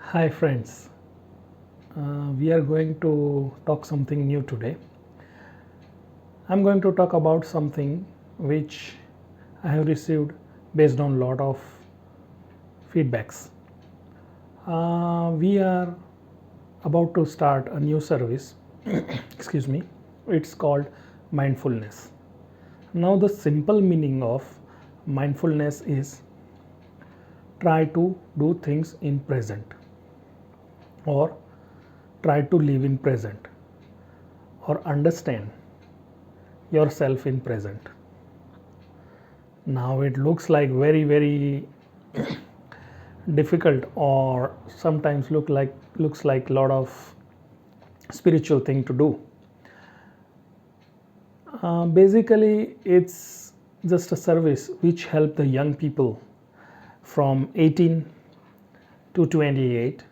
Hi friends, we are going to talk something new today. I'm going to talk about something which I have received based on lot of feedbacks. We are about to start a new service. Excuse me. It's called Mindfulness. Now the simple meaning of mindfulness is try to do things in present or try to live in present or understand yourself in present. Now it looks like very difficult, or sometimes looks like a lot of spiritual thing to do. Basically it's just a service which help the young people from 18 to 28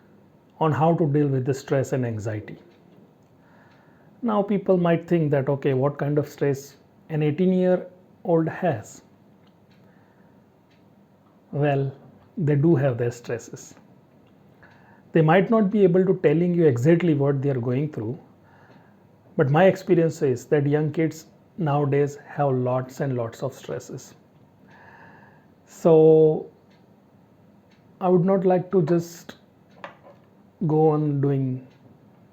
on how to deal with the stress and anxiety. Now people might think that, okay, what kind of stress an 18-year-old has? Well, they do have their stresses. They might not be able to telling you exactly what they are going through, but my experience is that young kids nowadays have lots and lots of stresses. So I would not like to just go on doing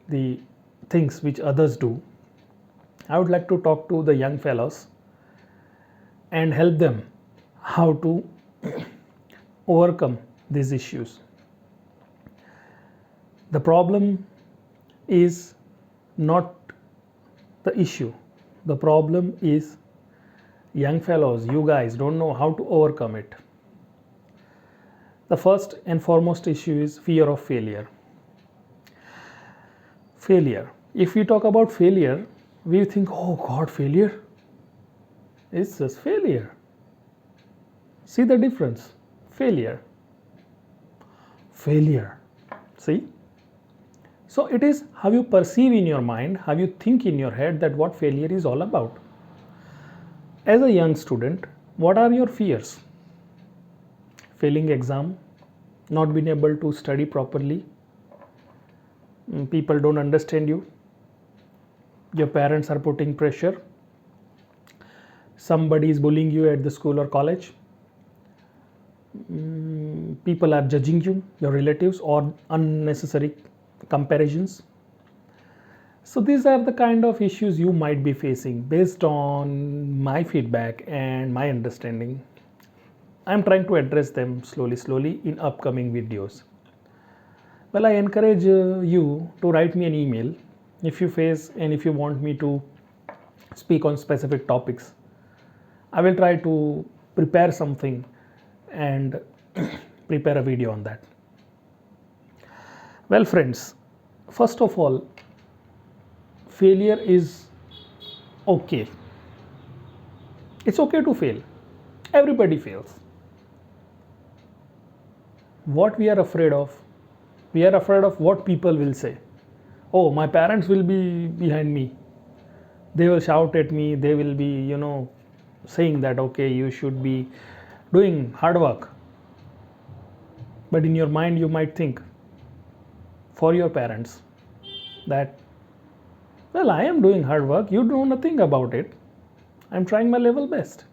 the things which others do. I would like to talk to the young fellows and help them how to overcome these issues. The problem is not the issue. The problem is young fellows, you guys don't know how to overcome it. The first and foremost issue is fear of failure. Failure. If we talk about failure, we think, oh God, failure? It's just failure. See the difference? Failure. Failure. See? So it is how you perceive in your mind, how you think in your head that what failure is all about. As a young student, what are your fears? Failing exam, not being able to study properly, people don't understand you, your parents are putting pressure, somebody is bullying you at the school or college, people are judging you, your relatives, or unnecessary comparisons. So these are the kind of issues you might be facing. Based on my feedback and my understanding, I'm trying to address them slowly in upcoming videos. Well, I encourage you to write me an email if you face and if you want me to speak on specific topics. I will try to prepare something and prepare a video on that. Well, friends, first of all, failure is okay. It's okay to fail. Everybody fails. What we are afraid of, we are afraid of what people will say. Oh, my parents will be behind me. They will shout at me. They will be, saying that, okay, you should be doing hard work. But in your mind, you might think for your parents that, well, I am doing hard work. You know nothing about it. I'm trying my level best.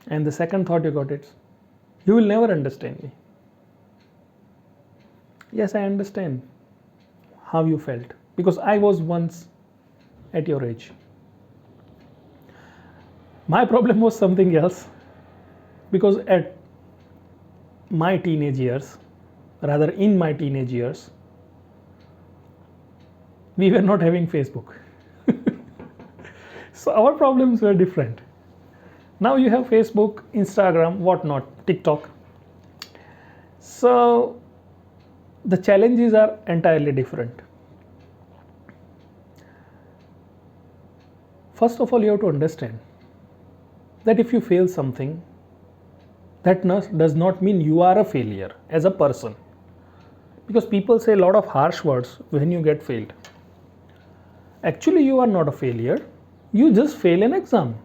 And the second thought you got it, you will never understand me. Yes, I understand how you felt because I was once at your age. My problem was something else because at my teenage years, rather in my teenage years, we were not having Facebook. So our problems were different. Now you have Facebook, Instagram, whatnot, TikTok. So the challenges are entirely different. First of all, you have to understand that if you fail something, that does not mean you are a failure as a person. Because people say a lot of harsh words when you get failed. Actually, you are not a failure. You just fail an exam.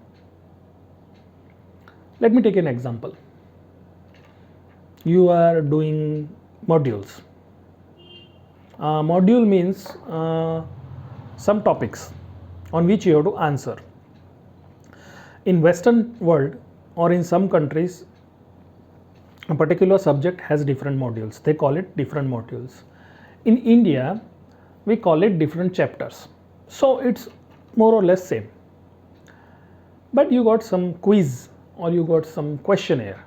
Let me take an example. you are doing modules. Module means some topics on which you have to answer. In Western world or in some countries, a particular subject has different modules. They call it different modules. In India, we call it different chapters. So it's more or less same. But you got some quiz or you got some questionnaire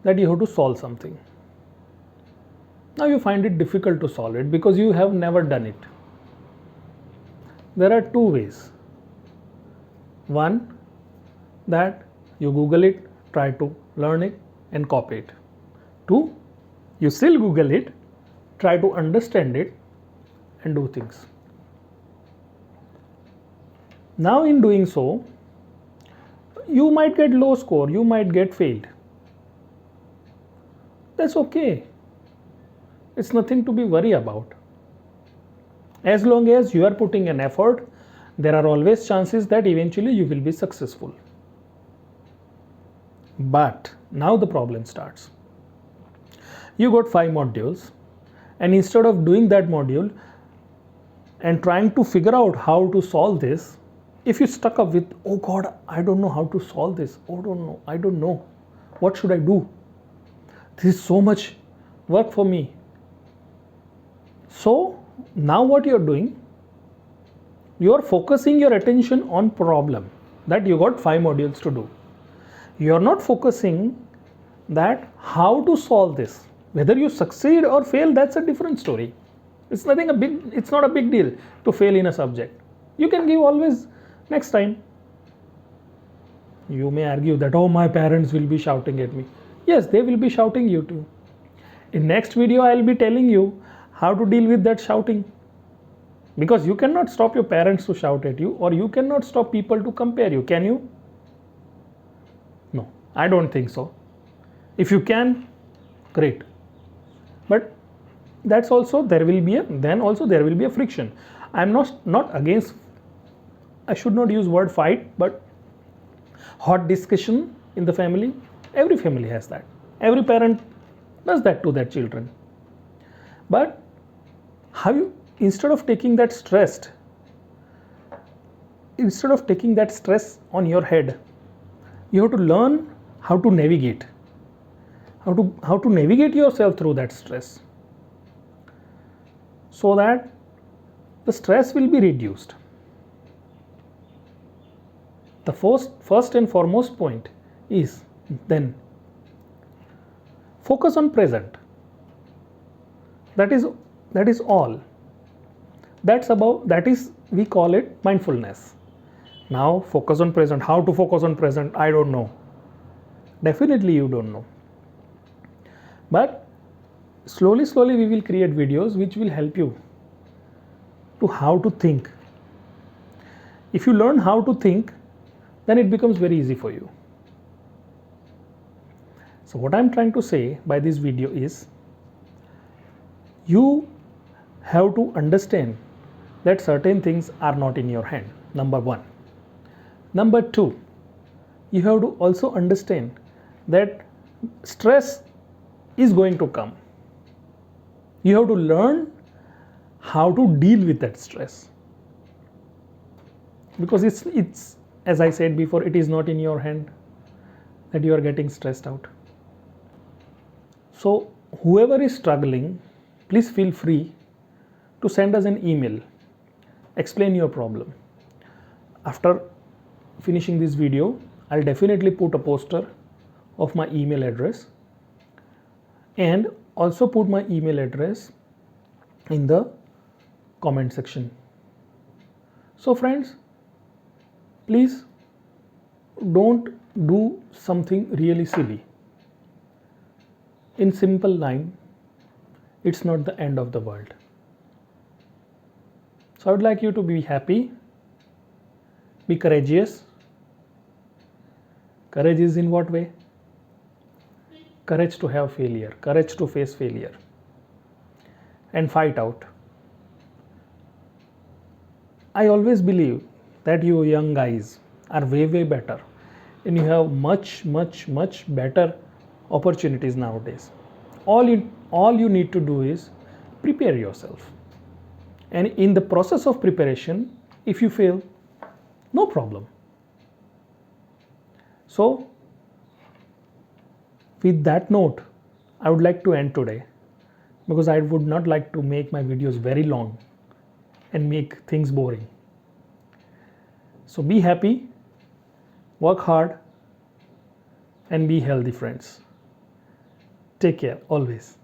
that you have to solve something. Now you find it difficult to solve it because you have never done it. There are two ways. One, that you Google it, try to learn it and copy it. Two, you still Google it, try to understand it and do things. Now in doing so, you might get low score, you might get failed. That's okay. It's nothing to be worried about. As long as you are putting an effort, there are always chances that eventually you will be successful. But now the problem starts. You got 5 modules, and instead of doing that module and trying to figure out how to solve this, if you stuck up with, oh God, I don't know how to solve this, I don't know, what should I do? This is so much work for me. So now what you're doing, you're focusing your attention on problem that you got 5 modules to do. You're not focusing that how to solve this. Whether you succeed or fail, that's a different story. It's not a big deal to fail in a subject. You can give always next time. You may argue that, oh, my parents will be shouting at me. Yes, they will be shouting you too. In next video, I'll be telling you how to deal with that shouting. Because you cannot stop your parents to shout at you, or you cannot stop people to compare you, can you? No, I don't think so. If you can, great. But that's also there will be a friction. I'm not against, I should not use word fight, but hot discussion in the family. Every family has that. Every parent does that to their children. But instead of taking that stress on your head, you have to learn how to navigate yourself through that stress, so that the stress will be reduced. The first and foremost point is then focus on present. That is all. That is we call it mindfulness. Now focus on present. How to focus on present? I don't know. Definitely you don't know. But slowly we will create videos which will help you to how to think. If you learn how to think, then it becomes very easy for you. So what I'm trying to say by this video is, you have to understand that certain things are not in your hand, number 1. Number 2, you have to also understand that stress is going to come. You have to learn how to deal with that stress, because it's as I said before, it is not in your hand that you are getting stressed out. So whoever is struggling, please feel free to send us an email, explain your problem. After finishing this video, I'll definitely put a poster of my email address, and also put my email address in the comment section. So friends, please don't do something really silly. In simple line, it's not the end of the world. So I would like you to be happy, be courageous. Courage is in what way? Courage to have failure, courage to face failure and fight out. I always believe that you young guys are way better, and you have much better opportunities nowadays. All you need to do is prepare yourself. And in the process of preparation, if you fail, no problem. So, with that note, I would like to end today, because I would not like to make my videos very long and make things boring. So be happy, work hard, and be healthy, friends. Take care always.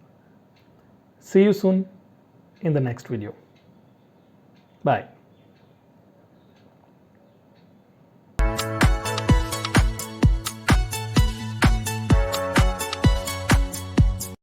See you soon in the next video. Bye.